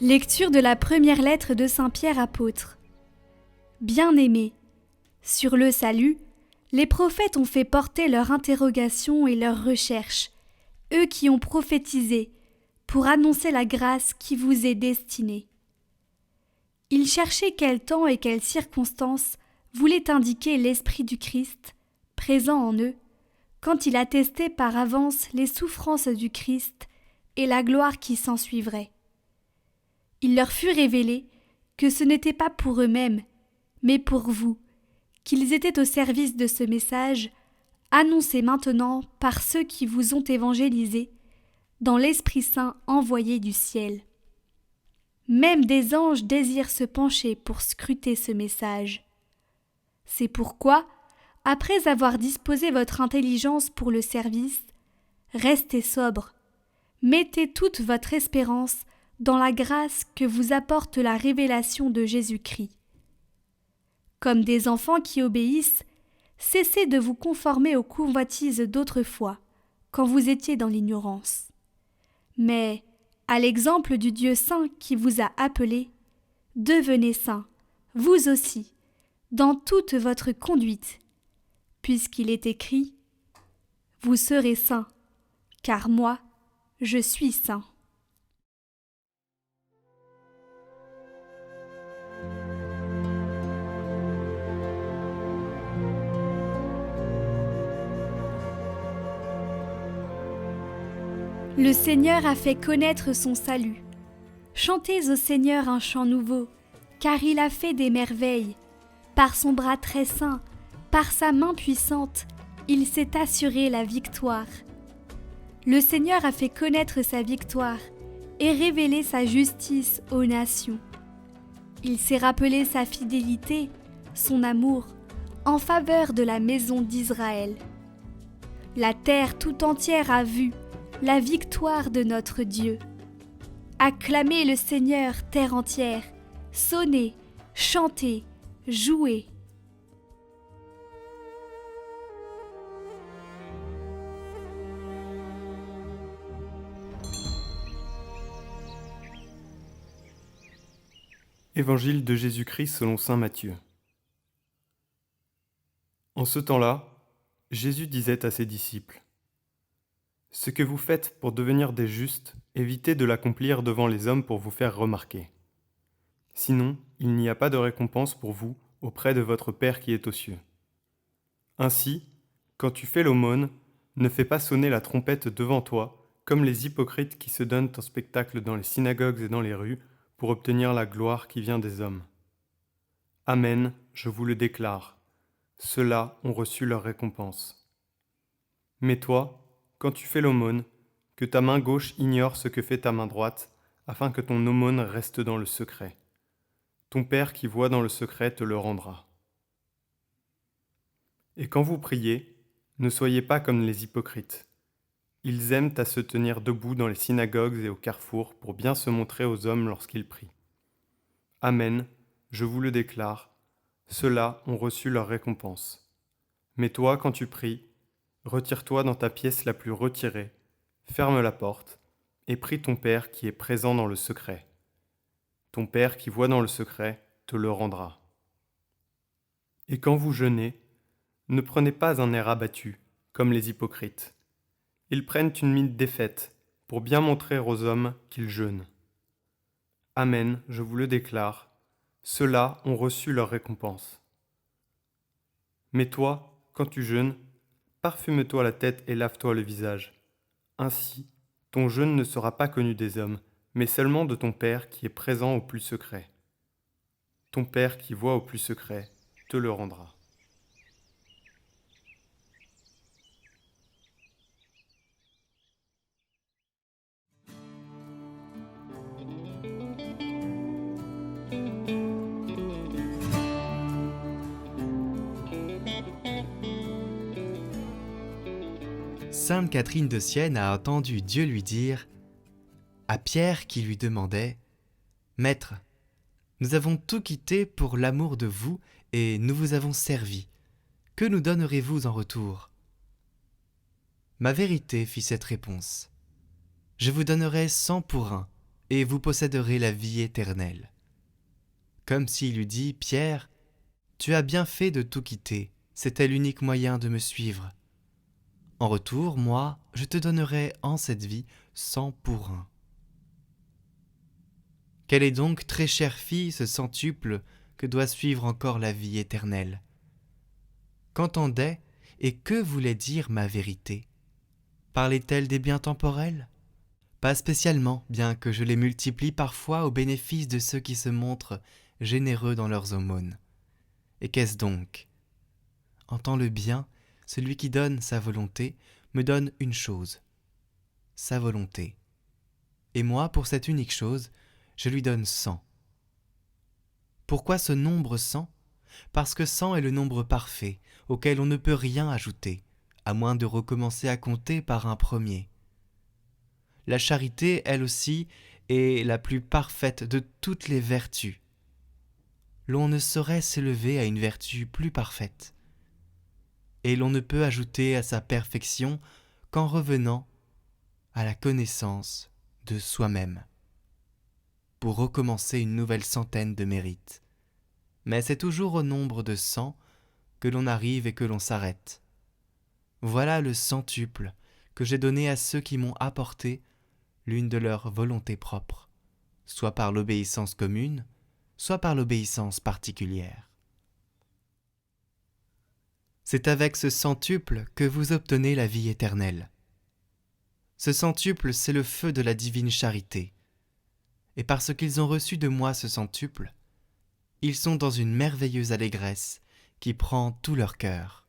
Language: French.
Lecture de la première lettre de Saint Pierre apôtre. Bien-aimés, sur le salut, les prophètes ont fait porter leurs interrogations et leurs recherches, eux qui ont prophétisé, pour annoncer la grâce qui vous est destinée. Ils cherchaient quel temps et quelles circonstances voulait indiquer l'Esprit du Christ, présent en eux, quand il attestait par avance les souffrances du Christ et la gloire qui s'ensuivrait. Il leur fut révélé que ce n'était pas pour eux-mêmes, mais pour vous, qu'ils étaient au service de ce message, annoncé maintenant par ceux qui vous ont évangélisés, dans l'Esprit Saint envoyé du ciel. Même des anges désirent se pencher pour scruter ce message. C'est pourquoi, après avoir disposé votre intelligence pour le service, restez sobre, mettez toute votre espérance dans la grâce que vous apporte la révélation de Jésus-Christ. Comme des enfants qui obéissent, cessez de vous conformer aux convoitises d'autrefois, quand vous étiez dans l'ignorance. Mais, à l'exemple du Dieu saint qui vous a appelés, devenez saints, vous aussi, dans toute votre conduite, puisqu'il est écrit « Vous serez saints, car moi, je suis saint. » Le Seigneur a fait connaître son salut. Chantez au Seigneur un chant nouveau, car il a fait des merveilles. Par son bras très saint, par sa main puissante, il s'est assuré la victoire. Le Seigneur a fait connaître sa victoire et révélé sa justice aux nations. Il s'est rappelé sa fidélité, son amour, en faveur de la maison d'Israël. La terre tout entière a vu la victoire de notre Dieu. Acclamez le Seigneur, terre entière, sonnez, chantez, jouez. Évangile de Jésus-Christ selon saint Matthieu. En ce temps-là, Jésus disait à ses disciples : « Ce que vous faites pour devenir des justes, évitez de l'accomplir devant les hommes pour vous faire remarquer. Sinon, il n'y a pas de récompense pour vous auprès de votre Père qui est aux cieux. Ainsi, quand tu fais l'aumône, ne fais pas sonner la trompette devant toi, comme les hypocrites qui se donnent en spectacle dans les synagogues et dans les rues, pour obtenir la gloire qui vient des hommes. Amen, je vous le déclare, ceux-là ont reçu leur récompense. Mais toi, quand tu fais l'aumône, que ta main gauche ignore ce que fait ta main droite, afin que ton aumône reste dans le secret. Ton Père qui voit dans le secret te le rendra. Et quand vous priez, ne soyez pas comme les hypocrites. Ils aiment à se tenir debout dans les synagogues et au carrefour pour bien se montrer aux hommes lorsqu'ils prient. Amen, je vous le déclare, ceux-là ont reçu leur récompense. Mais toi, quand tu pries, retire-toi dans ta pièce la plus retirée, ferme la porte, et prie ton Père qui est présent dans le secret. Ton Père qui voit dans le secret te le rendra. Et quand vous jeûnez, ne prenez pas un air abattu, comme les hypocrites. Ils prennent une mine défaite, pour bien montrer aux hommes qu'ils jeûnent. Amen, je vous le déclare, ceux-là ont reçu leur récompense. Mais toi, quand tu jeûnes, parfume-toi la tête et lave-toi le visage. Ainsi, ton jeûne ne sera pas connu des hommes, mais seulement de ton Père qui est présent au plus secret. Ton Père qui voit au plus secret te le rendra. Sainte Catherine de Sienne a entendu Dieu lui dire à Pierre qui lui demandait « Maître, nous avons tout quitté pour l'amour de vous et nous vous avons servi. Que nous donnerez-vous en retour ?» Ma vérité, fit cette réponse. Je vous donnerai 100 pour 1, et vous posséderez la vie éternelle. » Comme s'il eût dit, « Pierre, tu as bien fait de tout quitter, c'était l'unique moyen de me suivre. En retour, moi, je te donnerai en cette vie 100 pour 1. » Quelle est donc, très chère fille, ce centuple que doit suivre encore la vie éternelle? Qu'entendait et que voulait dire ma vérité? Parlait-elle des biens temporels? Pas spécialement, bien que je les multiplie parfois au bénéfice de ceux qui se montrent généreux dans leurs aumônes. Et qu'est-ce donc? En tant le bien, celui qui donne sa volonté me donne une chose, sa volonté. Et moi, pour cette unique chose, je lui donne 100. Pourquoi ce nombre 100? Parce que 100 est le nombre parfait, auquel on ne peut rien ajouter, à moins de recommencer à compter par un premier. La charité, elle aussi, est la plus parfaite de toutes les vertus. L'on ne saurait s'élever à une vertu plus parfaite. Et l'on ne peut ajouter à sa perfection qu'en revenant à la connaissance de soi-même, pour recommencer une nouvelle centaine de mérites. Mais c'est toujours au nombre de 100 que l'on arrive et que l'on s'arrête. Voilà le centuple que j'ai donné à ceux qui m'ont apporté l'une de leurs volontés propres, soit par l'obéissance commune, soit par l'obéissance particulière. C'est avec ce centuple que vous obtenez la vie éternelle. Ce centuple, c'est le feu de la divine charité. Et parce qu'ils ont reçu de moi ce centuple, ils sont dans une merveilleuse allégresse qui prend tout leur cœur.